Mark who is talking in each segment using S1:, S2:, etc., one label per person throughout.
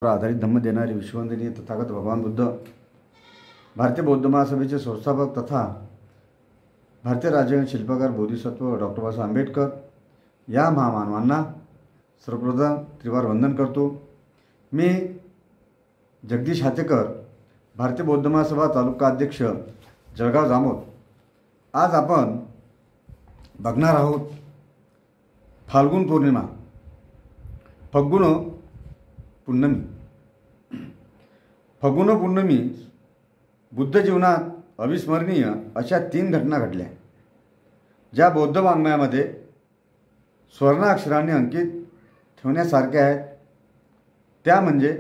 S1: आधारित धम्म देणारे विश्ववंदनीय तथागत भगवान बुद्ध, भारतीय बौद्ध महासभेचे संस्थापक तथा भारतीय राज्यघराणे शिल्पकार बोधिसत्व डॉक्टर बाबासाहेब आंबेडकर या महामानवांना सर्वप्रथम त्रिवार वंदन करतो। मी जगदीश हातेकर, भारतीय बौद्ध महासभा तालुका अध्यक्ष जळगाव जामोद। आज आपण बघणार आहोत फाल्गुन पौर्णिमा, फग्गुन पूर्णमी। फग्गुन पूर्णमी बुद्ध जीवनात अविस्मरणीय अशा 3 घटना घडल्या, ज्या बौद्ध वाङ्मयामध्ये स्वर्णाक्षरांनी अंकित ठेवण्यासारख्या आहेत। त्या म्हणजे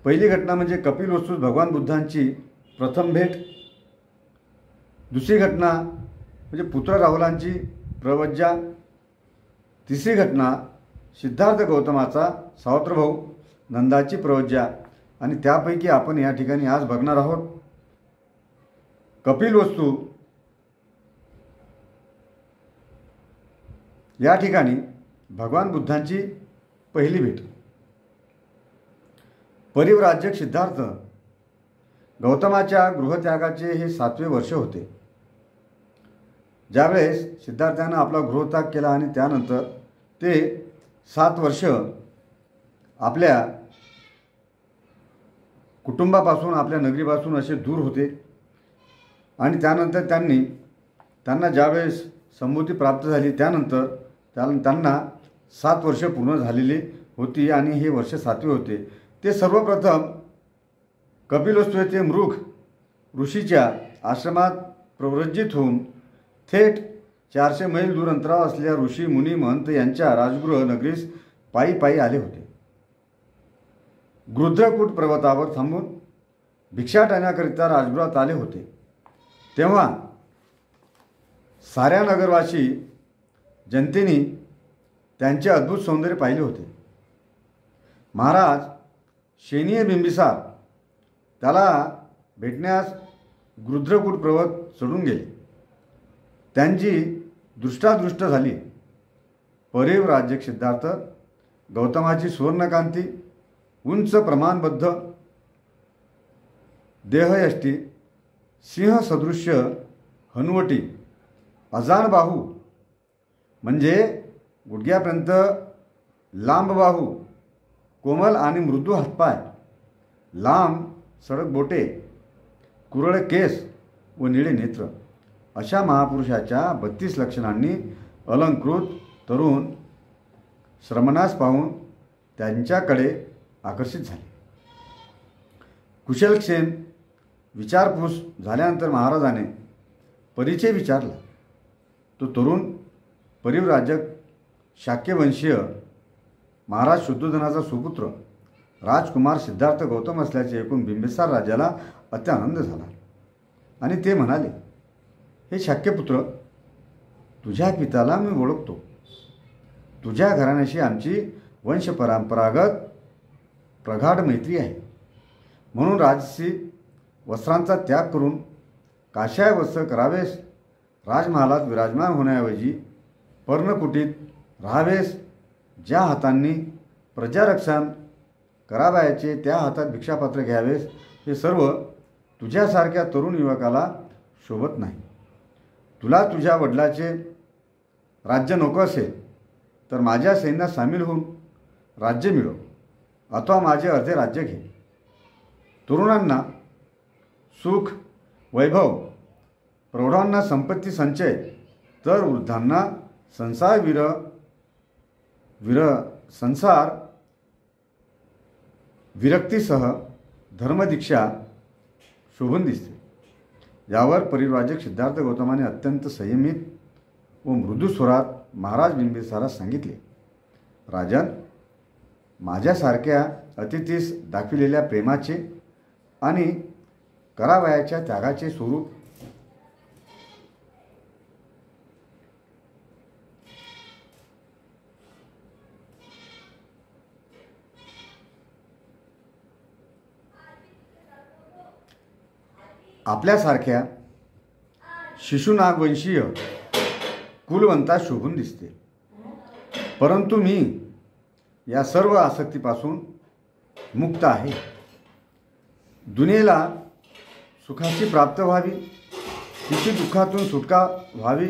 S1: पहिली घटना म्हणजे कपिलवस्तू भगवान बुद्धांची प्रथम भेट। दुसरी घटना म्हणजे पुत्र राहुलांची प्रवज्जा। तिसरी घटना सिद्धार्थ गौतमाचा सावत्र भाऊ नंदाची प्रवज्जा। आणि त्यापैकी आपण या ठिकाणी आज बघणार आहोत कपिलवस्तू। या ठिकाणी भगवान बुद्धांची पहिली भेट। परिव्राजक सिद्धार्थ गौतमाच्या गृहत्यागाचे हे 7वे वर्ष होते, ज्यावेळेस सिद्धार्थाने आपला गृहत्याग केला आणि त्यानंतर ते 7 वर्ष आपल्या कुटुंबापासून, आपल्या नगरीपासून असे दूर होते। आणि त्यानंतर त्यांना ज्यावेळेस संबुद्धी प्राप्त झाली त्यानंतर त्यांना 7 वर्ष पूर्ण झालेली होती आणि हे वर्ष 7वे होते। ते सर्वप्रथम कपिलवस्तू येथे मृग ऋषीच्या आश्रमात प्रव्रजित होऊन थेट 400 मैल दूर अंतरावर असलेल्या ऋषी मुनी महंत यांच्या राजगृह नगरीस पायी पायी आले होते। गृध्रकूट पर्वतावर थांबून भिक्षाटण्याकरिता राजगृहात आले होते। तेव्हा साऱ्या नगरवासी जनतेने त्यांचे अद्भुत सौंदर्य पाहिले होते। महाराज शेनीय बिंबिसार त्याला भेटण्यास गृध्रकूट पर्वत चढून गेले। त्यांची दृष्टादृष्ट झाली। परिव्राजक सिद्धार्थ गौतमाची सुवर्णकांती, उंच प्रमाणबद्ध देहयष्टी, सिंहसदृश्य हनुवटी, अजान बाहू म्हणजे गुडघ्यापर्यंत लांब बाहू, कोमल आणि मृदू हातपाय, लांब सडक बोटे, कुरळ केस व निळे नेत्र अशा महापुरुषाच्या 32 लक्षणांनी अलंकृत तरुण श्रमणास पाहून त्यांच्याकडे आकर्षित झाले। कुशलक्षेम विचारपूस झाल्यानंतर महाराजाने परिचय विचारला। तो तरुण परिव्राजक शाक्यवंशीय महाराज शुद्धोधनाचा सुपुत्र राजकुमार सिद्धार्थ गौतम असल्याचे ऐकून बिंबिसार राजाला अत्यानंद झाला आणि ते म्हणाले, हे शाक्यपुत्र, तुझ्या पित्याला मी ओळखतो। तुझ्या घराण्याशी आमची वंशपरंपरागत प्रगाढ मैत्री आहे। म्हणून राजसी वस्त्रांचा त्याग करून काशाय वस्त्र करावेस, राजमहालात विराजमान होण्याऐवजी पर्णकुटीत राहावेस, ज्या हातांनी प्रजारक्षण करावयाचे त्या हातात भिक्षापात्र घ्यावेस, हे सर्व तुझ्यासारख्या तरुण युवकाला शोभत नाही। तुला तुझ्या वडिलाचे राज्य नको असेल तर माझ्या सैन्यात सामील होऊन राज्य मिळव, अथवा माझे अर्धे राज्य घे। तरुणांना सुख वैभव, प्रौढांना संपत्ती संचय, तर वृद्धांना संसार विरक्तीसह धर्मदीक्षा शोभून दिसते। यावर परिव्राजक सिद्धार्थ गौतमाने अत्यंत संयमित व मृदू स्वरात महाराज बिंबिसारास सांगितले, राजन, माझ्यासारख्या अतिथीस दाखविलेल्या प्रेमाचे आणि करावयाच्या त्यागाचे स्वरूप आपल्यासारख्या शिशुनागवंशीय कुलवंता शोभून दिसते। परंतु मी या सर्व आसक्तीपासून मुक्त आहे. दुनियेला सुखाची प्राप्त व्हावी, तिची दुःखातून सुटका व्हावी,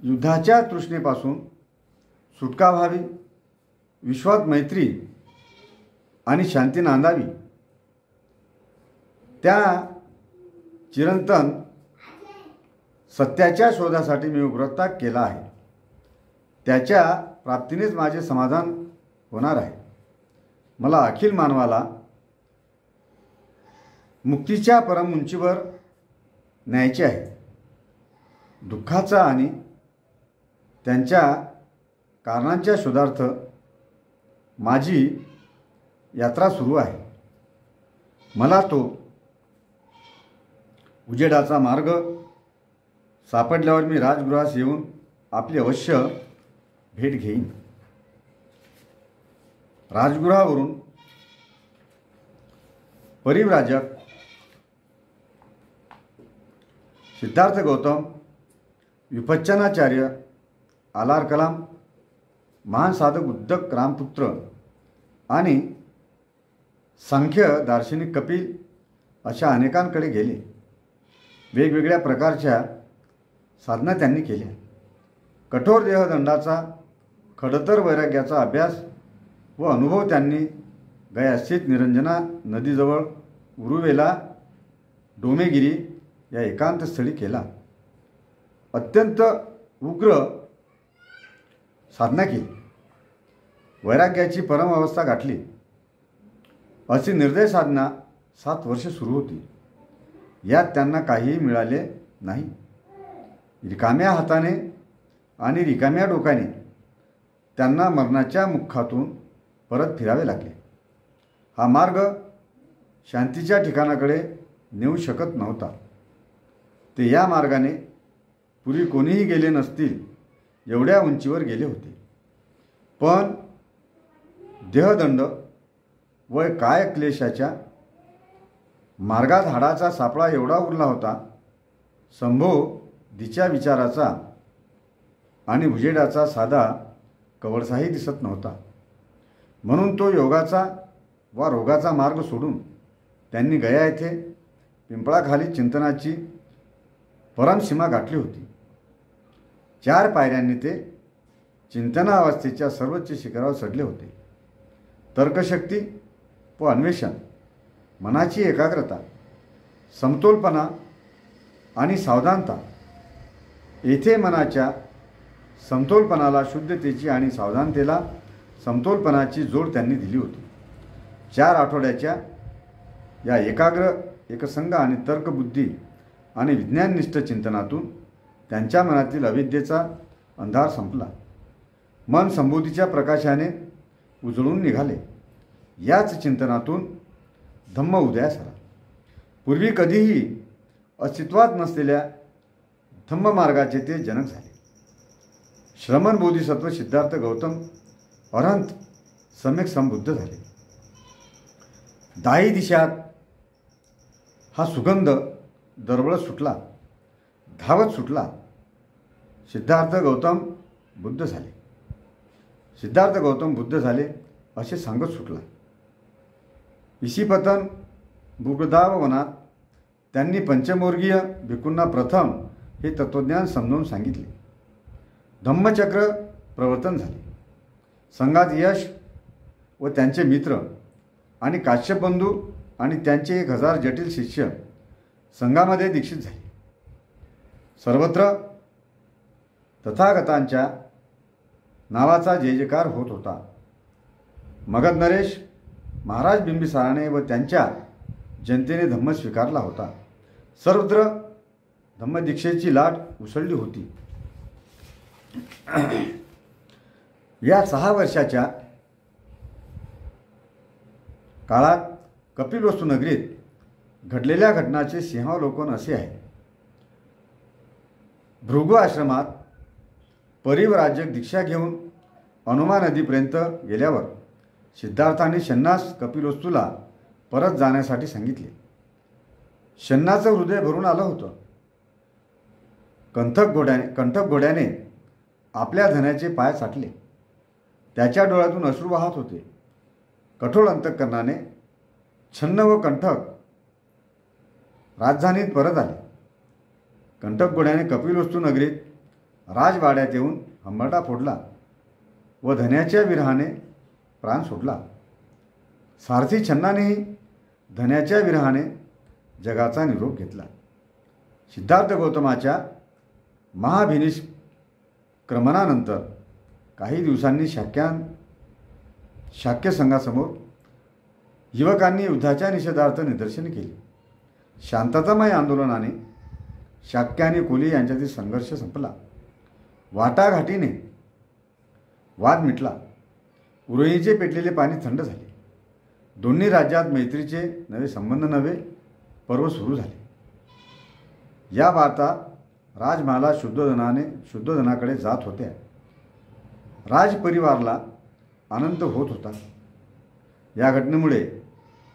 S1: युद्धाच्या तृष्णेपासून सुटका व्हावी, विश्वात मैत्री आणि शांती नांदावी, त्या चिरंतन सत्याच्या शोधासाठी मी उग्रताग केला आहे. त्याच्या प्राप्तीनेच माझे समाधान होणार आहे. मला अखिल मानवाला मुक्तीच्या परम उंचीवर न्यायचे आहे. दुःखाचा आणि त्यांच्या कारणांच्या शोधार्थ माझी यात्रा सुरू आहे. मला तो उजेडाचा मार्ग सापडल्यावर मी राजगृहास येऊन आपली अवश्य भेट घेईन. राजगृहावरून परिव्राजक सिद्धार्थ गौतम, विपच्चनाचार्य आलार कलाम, महान साधक उद्धक रामपुत्र आणि सांख्य दार्शनिक कपिल अशा अनेकांकडे गेले. वेगवेगळ्या प्रकारच्या साधना त्यांनी केल्या. कठोर देहदंडाचा, खडतर वैराग्याचा अभ्यास व अनुभव त्यांनी गयास्थित निरंजना नदीजवळ उरुवेला डोमेगिरी या एकांत स्थळी केला. अत्यंत उग्र साधना केली. वैराग्याची परम अवस्था गाठली. अशी निर्दय साधना 7 वर्षे सुरू होती. यात त्यांना काहीही मिळाले नाही. रिकाम्या हाताने आणि रिकाम्या डोक्याने त्यांना मरणाच्या मुखातून परत फिरावे लागले. हा मार्ग शांतीच्या ठिकाणाकडे नेऊ शकत नव्हता. ते या मार्गाने पूर्वी कोणीही गेले नसतील एवढ्या उंचीवर गेले होते. पण देहदंड व काय क्लेशाच्या मार्गात हाडाचा सापळा एवढा उरला होता. संभोधीच्या विचाराचा आणि उजेडाचा साधा कवळसाही दिसत नव्हता. म्हणून तो योगाचा वा रोगाचा मार्ग सोडून त्यांनी गया येथे पिंपळाखाली चिंतनाची परमसीमा गाठली होती. 4 पायऱ्यांनी ते चिंतनावस्थेच्या सर्वोच्च शिखरावर चढले होते. तर्कशक्ती व अन्वेषण, मनाची एकाग्रता, समतोलपणा आणि सावधानता. येथे मनाच्या समतोलपणाला शुद्धतेची आणि सावधानतेला समतोलपणाची जोड त्यांनी दिली होती. 4 आठवड्याच्या या एकाग्र, एकसंग आणि तर्कबुद्धी आणि विज्ञाननिष्ठ चिंतनातून त्यांच्या मनातील अविद्येचा अंधार संपला. मन संबोधीच्या प्रकाशाने उजळून निघाले. याच चिंतनातून धम्म उदयास आला. पूर्वी कधीही अस्तित्वात नसलेल्या धम्ममार्गाचे ते जनक झाले. श्रमण बोधिसत्व सिद्धार्थ गौतम अरहंत सम्यक संबुद्ध झाले. 10 दिशात हा सुगंध दरवळत सुटला, धावत सुटला. सिद्धार्थ गौतम बुद्ध झाले, सिद्धार्थ गौतम बुद्ध झाले असे सांगत सुटला. इसिपतन भूगदाव वनात त्यांनी पंचमवर्गीय भिक्खूंना प्रथम हे तत्त्वज्ञान समजावून सांगितले. धम्मचक्र प्रवर्तन झाले. संघात यश व त्यांचे मित्र आणि काश्यप बंधू आणि त्यांचे 1000 जटिल शिष्य संघामध्ये दीक्षित झाले. सर्वत्र तथागतांच्या नावाचा जय जयकार होत होता. मगध नरेश महाराज बिंबिसाराने व त्यांच्या जनतेने धम्म स्वीकारला होता. सर्वत्र धम्मदीक्षेची लाट उसळली होती. या 6 वर्षाच्या काळात कपिलवस्तू नगरीत घडलेल्या घटनाचे सिंहावलोकन असे आहे. भृगु आश्रमात परिव्राजक दीक्षा घेऊन अनुमा नदीपर्यंत गेल्यावर सिद्धार्थाने शन्नास कपिलवस्तूला परत जाण्यासाठी सांगितले. शन्नाचं हृदय भरून आलं होतं. कंठक घोड्याने आपल्या धनाचे पाय चाटले. त्याच्या डोळ्यातून अश्रू वाहत होते. कठोर अंतःकरणाने छन्न व कंठक राजधानीत परत आले. कंठक घोड्याने कपिलवस्तू नगरीत राजवाड्यात येऊन हंबरडा फोडला व धन्याच्या विरहाने प्राण सोडला. सारथी छन्नानेही धन्याच्या विरहाने जगाचा निरोप घेतला. सिद्धार्थ गौतमाच्या महाभिनिष्क्रमणानंतर काही दिवसांनी शाक्य संघासमोर युवकांनी युद्धाच्या निषेधार्थ निदर्शने केली. शांततामय आंदोलनाने शाक्य आणि कोली यांच्यातील संघर्ष संपला. वाटाघाटीने वाद मिटला. उरळीचे पेटलेले पाणी थंड झाले. दोन्ही राज्यात मैत्रीचे नवे संबंध नवे पर्व सुरू झाले. या वार्ता राजमहाला शुद्धोधनाकडे जात होत्या. राजपरिवाराला आनंद होत होता. या घटनेमुळे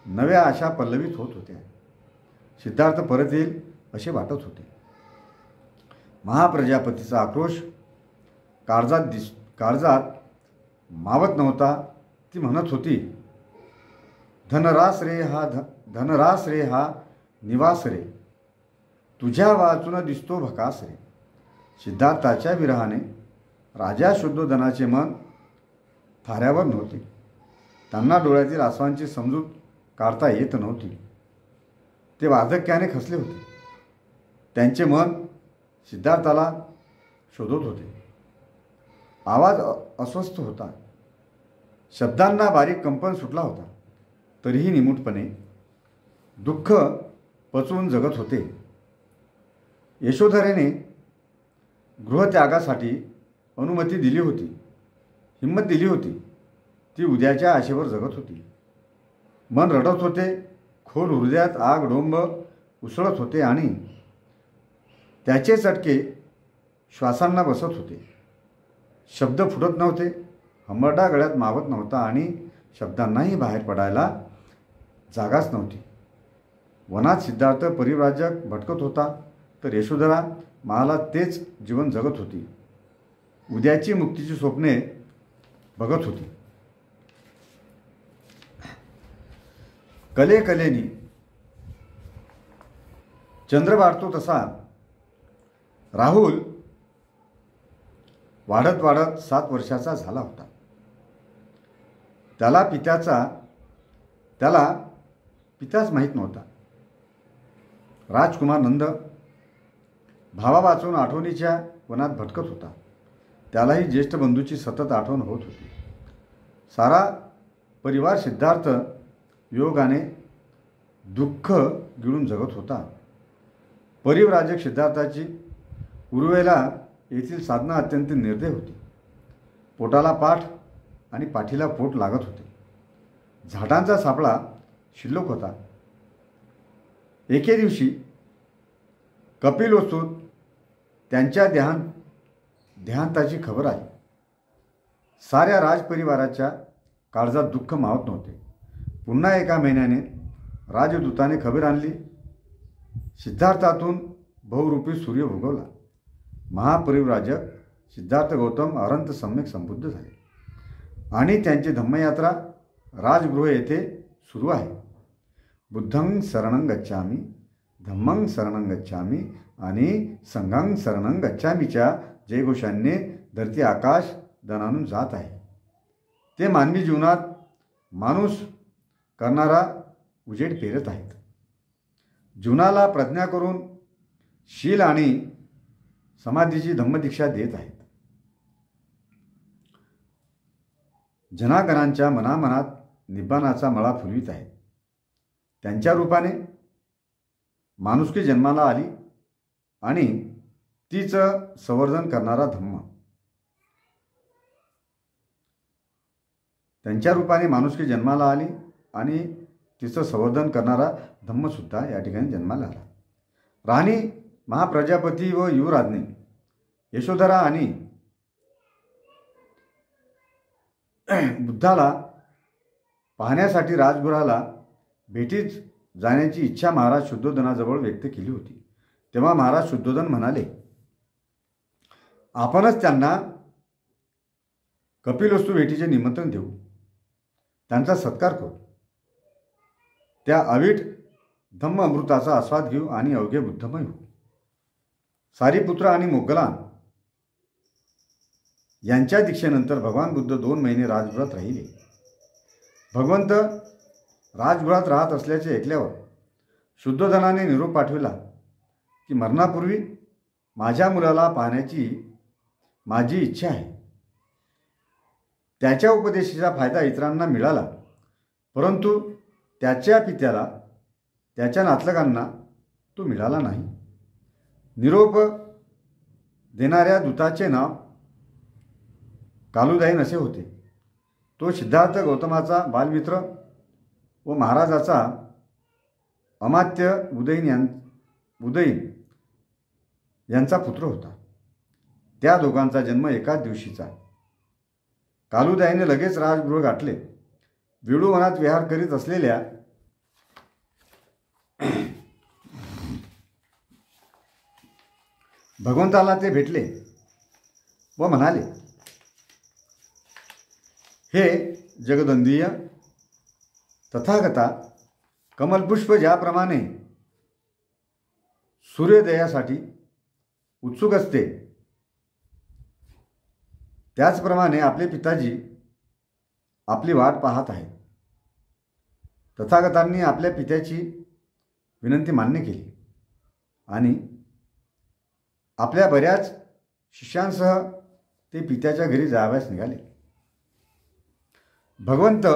S1: नव्या आशा पल्लवित होत होत्या. सिद्धार्थ परत येईल असे वाटत होते. महाप्रजापतीचा आक्रोश काळजात मावत नव्हता. ती म्हणत होती, धनरास रे हा निवास रे, तुझ्या वाचून दिसतो भकास रे. सिद्धार्थाच्या विरहाने राजा शुद्धोधनाचे मन थाऱ्यावर नव्हते. त्यांना डोळ्यातील आसवांची समजूत काढता येत नव्हती. ते वार्धक्याने खचले होते. त्यांचे मन सिद्धार्थाला शोधत होते. आवाज अस्वस्थ होता. शब्दांना बारीक कंपन सुटला होता. तरीही निमूटपणे दुःख पचवून जगत होते. यशोधरेने गृहत्यागासाठी अनुमती दिली होती. हिंमत दिली होती. ती उद्याच्या आशेवर जगत होती. मन रडत होते. खोल हृदयात आग डोंब उसळत होते आणि त्याचे चटके श्वासांना बसत होते. शब्द फुटत नव्हते. हंबरडा गळ्यात मावत नव्हता आणि शब्दांनाही बाहेर पडायला जागाच नव्हती. वनात सिद्धार्थ परिव्राजक भटकत होता, तर यशोधरा मला तेच जीवन जगत होती. उद्याची मुक्तीची स्वप्ने बघत होती. कलेकलेनी चंद्र वाढतो तसा राहुल वाढत वाढत 7 वर्षाचा झाला होता. त्याला पिताच माहीत नव्हता. राजकुमार नंद भावा वाचून आठवणीच्या वनात भटकत होता. त्यालाही ज्येष्ठ बंधूची सतत आठवण होत होती. सारा परिवार सिद्धार्थ वियोगाने दुःख गिळून जगत होता. परिव्राजक सिद्धार्थाची उर्वेला येथील साधना अत्यंत निर्दय होती. पोटाला पाठ आणि पाठीला पोट लागत होते. झाडांचा सापळा शिल्लक होता. एके दिवशी कपिलवस्तूत त्यांच्या देहांताची खबर आली. साऱ्या राजपरिवाराच्या काळजात दुःख मावत नव्हते. पुन्हा एका महिन्याने राजदूताने खबर आणली. सिद्धार्थातून बहुरूपी सूर्य उगवला. महापरिव्राजक सिद्धार्थ गौतम अनंत सम्यक संबुद्ध झाले आणि त्यांची धम्मयात्रा राजगृह येथे सुरू आहे. बुद्धं शरणं गच्छामी, धम्मं शरणं गच्छामी आणि संघं शरणं गच्छामीच्या जयघोषांनी धरती आकाश दणाणून जात आहे. ते मानवी जीवनात माणूस करणारा उजेड पेरत आहेत. जीवनाला प्रज्ञा करून शील आणि समाधीची धम्मदीक्षा देत आहेत. जनागणांच्या मनामनात निब्बाणाचा मळा फुलवित आहेत. त्यांच्या रूपाने माणुसकी जन्माला आली आणि तिचं संवर्धन करणारा धम्म. त्यांच्या रूपाने माणुसकी जन्माला आली आणि तिचं संवर्धन करणारा धम्मसुद्धा या ठिकाणी जन्माला आला. राणी महाप्रजापती व युवराज्ञी यशोधरा आणि बुद्धाला पाहण्यासाठी राजगृहाला भेटीत जाण्याची इच्छा महाराज शुद्धोधनाजवळ व्यक्त केली होती. तेव्हा महाराज शुद्धोधन म्हणाले, आपणच त्यांना कपिलवस्तू भेटीचे निमंत्रण देऊ. त्यांचा सत्कार करू, त्या अवीट धम्म अमृताचा आस्वाद घेऊ आणि अवघे बुद्धमय होऊ. सारीपुत्र आणि मोगलान यांच्या दीक्षेनंतर भगवान बुद्ध 2 महिने राजगृहात राहिले. भगवंत राजगृहात राहत असल्याचे ऐकल्यावर शुद्धोधनाने निरोप पाठविला की मरणापूर्वी माझ्या मुलाला पाहण्याची माझी इच्छा आहे. त्याच्या उपदेशाचा फायदा इतरांना मिळाला, परंतु त्याच्या पित्याला, त्याच्या नातलगांना तो मिळाला नाही. निरोप देणाऱ्या दूताचे नाव कालुदायन असे होते. तो सिद्धार्थ गौतमाचा बालमित्र व महाराजाचा अमात्य उदयीन यांचा पुत्र होता. त्या दोघांचा जन्म एकाच दिवशीचा. कालुदायीने लगेच राजगृह गाठले. वेळूवनात विहार करीत असलेल्या भगवंताला ते भेटले व म्हणाले, हे जगदंदीय तथागता, कमलपुष्प ज्याप्रमाणे सूर्योदयासाठी उत्सुक असते, त्याचप्रमाणे आपले पिताजी आपली वाट पाहत आहेत. तथागतांनी आपल्या पित्याची विनंती मान्य केली आणि आपल्या बऱ्याच शिष्यांसह ते पित्याच्या घरी जावयास निघाले. भगवंत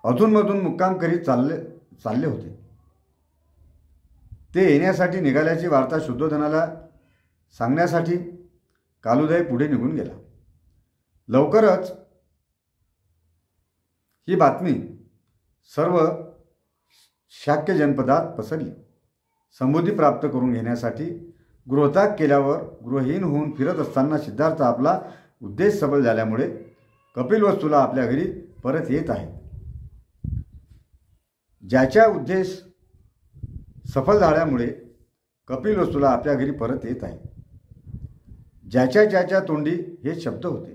S1: अधूनमधून मुक्काम करीत चालले होते. ते येण्यासाठी निघाल्याची वार्ता शुद्धोधनाला सांगण्यासाठी कालुदाय पुढे निघून गेला. लवकरच ही बातमी सर्व शाक्य जनपदात पसरली. संबोधी प्राप्त करून घेण्यासाठी गृहत्याग केल्यावर गृहहीन होऊन फिरत असताना सिद्धार्थ आपला उद्देश सफल झाल्यामुळे कपिलवस्तूला आपल्या घरी परत येत आहे. ज्याच्या उद्देश सफल झाल्यामुळे कपिलवस्तूला आपल्या घरी परत येत आहे, ज्याच्या तोंडी हे शब्द होते,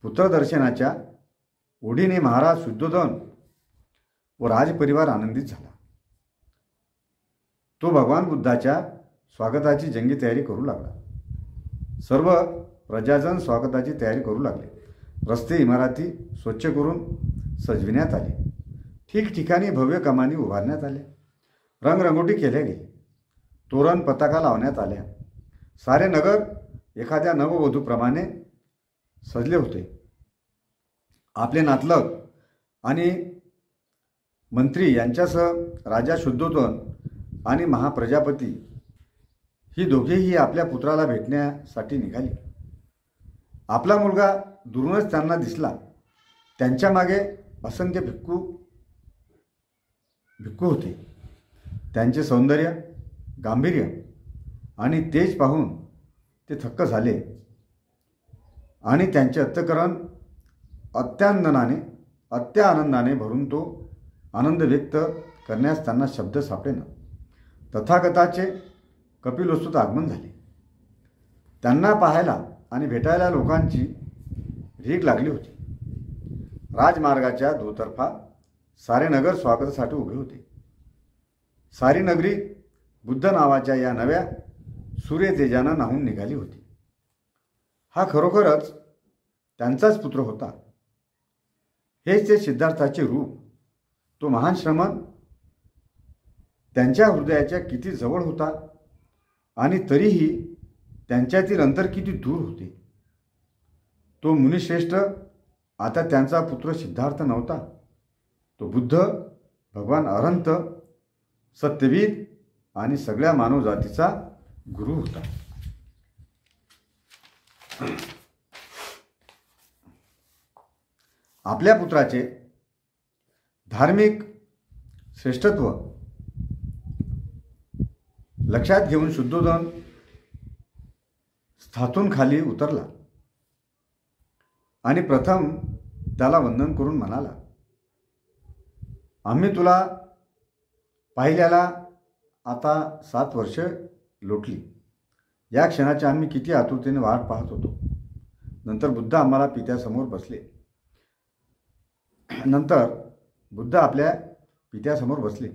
S1: पुत्रदर्शनाच्या ओढीने महाराज शुद्धोधन व राजपरिवार आनंदित झाला. तो भगवान बुद्धाच्या स्वागताची जंगी तयारी करू लागला. सर्व प्रजाजन स्वागताची तयारी करू लागले. रस्ते इमारती स्वच्छ करून सजविण्यात आले. ठिकठिकाणी भव्य कमानी उभारण्यात आल्या. रंगरंगोटी केल्या गेली. तोरण पताका लावण्यात आल्या. सारे नगर एखाद्या नववधूप्रमाणे सजले होते. आपले नातलग आणि मंत्री यांच्यासह राजा शुद्धोधन आणि महाप्रजापती ही दोघेही आपल्या पुत्राला भेटण्यासाठी निघाली. आपला मुलगा दुरूनच त्यांना दिसला. त्यांच्या मागे असंख्य भिक्खू होते. त्यांचे सौंदर्य, गांभीर्य आणि तेज पाहून ते थक्क झाले आणि त्यांचे अंतःकरण अत्यानंदाने भरून तो आनंद व्यक्त करण्यास त्यांना शब्द सापडेना. तथागताचे कपिलवस्तूत आगमन झाले. त्यांना पाहायला आणि भेटायला लोकांची रीघ लागली होती. राजमार्गाच्या दुतर्फा सारे नगर स्वागतासाठी उभे होते. सारी नगरी बुद्ध नावाच्या या नव्या सूर्यतेजानं न्हाऊन निघाली होती. हा खरोखरच त्यांचाच पुत्र होता. हेच ते सिद्धार्थाचे रूप. तो महान श्रमण त्यांच्या हृदयाच्या किती जवळ होता आणि तरीही त्यांच्यातील अंतर किती दूर होते. तो मुनिश्रेष्ठ आता त्यांचा पुत्र सिद्धार्थ नव्हता. तो बुद्ध, भगवान अनंत, सत्यवीर आणि सगळ्या मानवजातीचा गुरु होता. आपल्या पुत्राचे धार्मिक श्रेष्ठत्व लक्षात घेऊन शुद्धोधन स्थातून खाली उतरला आणि प्रथम त्याला वंदन करून म्हणाला, आम्ही तुला पाहिल्याला आता 7 वर्ष लोटली. या क्षणाची आम्ही किती आतुरतेने वाट पाहत होतो. नंतर बुद्ध आम्हाला पित्यासमोर बसले. नंतर बुद्ध आपल्या पित्यासमोर बसले.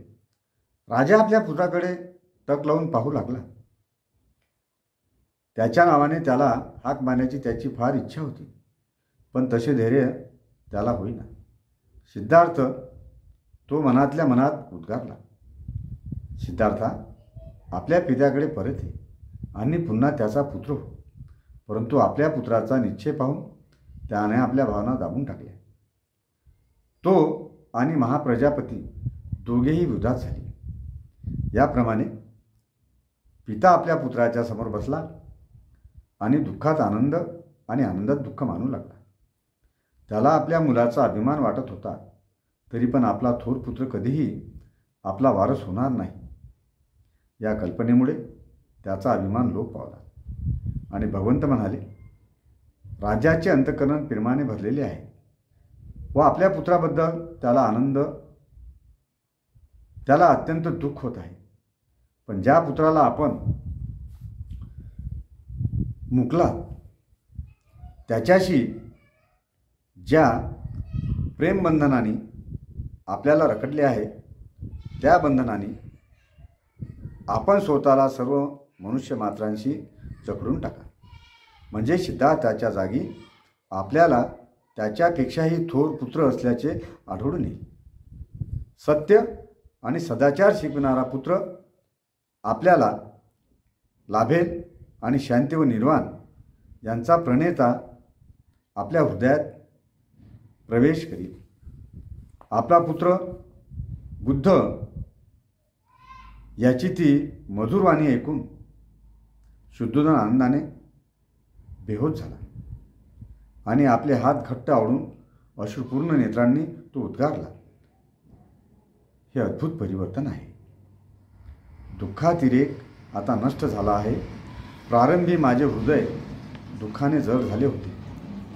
S1: राजा आपल्या पुत्राकडे टक लावून पाहू लागला. त्याच्या नावाने त्याला हाक मारण्याची त्याची फार इच्छा होती, पण तसे धैर्य त्याला होईना. सिद्धार्थ, तो मनातल्या मनात उद्गारला, सिद्धार्था, आपल्या पित्याकडे परत ये आणि पुन्हा त्याचा पुत्र हो. परंतु आपल्या पुत्राचा निश्चय पाहून त्याने आपल्या भावना दाबून टाकल्या. तो आणि महाप्रजापती दोघेही वृद्धात झाले. याप्रमाणे पिता आपल्या पुत्राच्या समोर बसला आणि दुःखात आनंद आणि आनंदात दुःख मानू लागला. त्याला आपल्या मुलाचा अभिमान वाटत होता, तरी पण आपला थोर पुत्र कधीही आपला वारस होणार नाही या कल्पनेमुळे त्याचा अभिमान लोप पावला. आणि भगवंत म्हणाले, राजाचे अंतःकरण प्रेमाने भरलेले आहे व आपल्या पुत्राबद्दल त्याला अत्यंत दुःख होत आहे. पण ज्या पुत्राला आपण मुकला त्याच्याशी ज्या प्रेमबंधनाने आपल्याला रखडले आहे, त्या बंधनाने आपण स्वतःला सर्व मनुष्य मात्रांशी जखडून टाका. म्हणजे सिद्धार्थाच्या जागी आपल्याला त्याच्यापेक्षाही थोर पुत्र असल्याचे आढळून येईल. सत्य आणि सदाचार शिकविणारा पुत्र आपल्याला लाभेल आणि शांती व निर्वाण यांचा प्रणेता आपल्या हृदयात प्रवेश करील. आपला पुत्र बुद्ध याची ती मधुर वाणी ऐकून शुद्धोधन आनंदाने बेहोश झाला आणि आपले हात घट्ट आवळून अश्रुपूर्ण नेत्रांनी तो उद्गारला, हे अद्भुत परिवर्तन आहे. दुःखातिरेक आता नष्ट झाला आहे. प्रारंभी माझे हृदय दुःखाने जड झाले होते,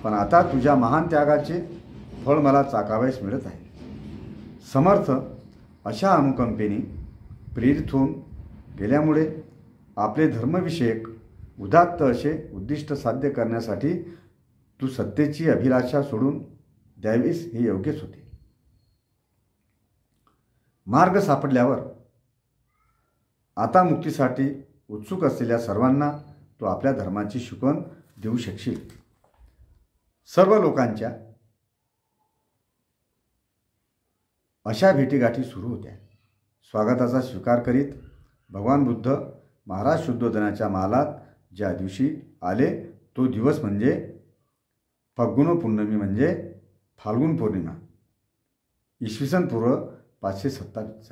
S1: पण आता तुझ्या महान त्यागाचे फळ मला चाकावयास मिळत आहे. समर्थ अशा अनुकंपेने प्रेरित होऊन गेल्यामुळे आपले धर्मविषयक उदात्त असे उद्दिष्ट साध्य करण्यासाठी तू सत्तेची अभिलाषा सोडून द्यावीस हे योग्यच होते. मार्ग सापडल्यावर आता मुक्तीसाठी उत्सुक असलेल्या सर्वांना तो आपल्या धर्माची शिकवण देऊ शकशील. सर्व लोकांच्या अशा भेटीगाठी सुरू होत्या. स्वागताचा स्वीकार करीत भगवान बुद्ध महाराज शुद्धोधनाच्या महालात ज्या दिवशी आले तो दिवस म्हणजे फल्गुन पौर्णमी, म्हणजे फाल्गुन पौर्णिमा, इसवी सन पूर्व 527.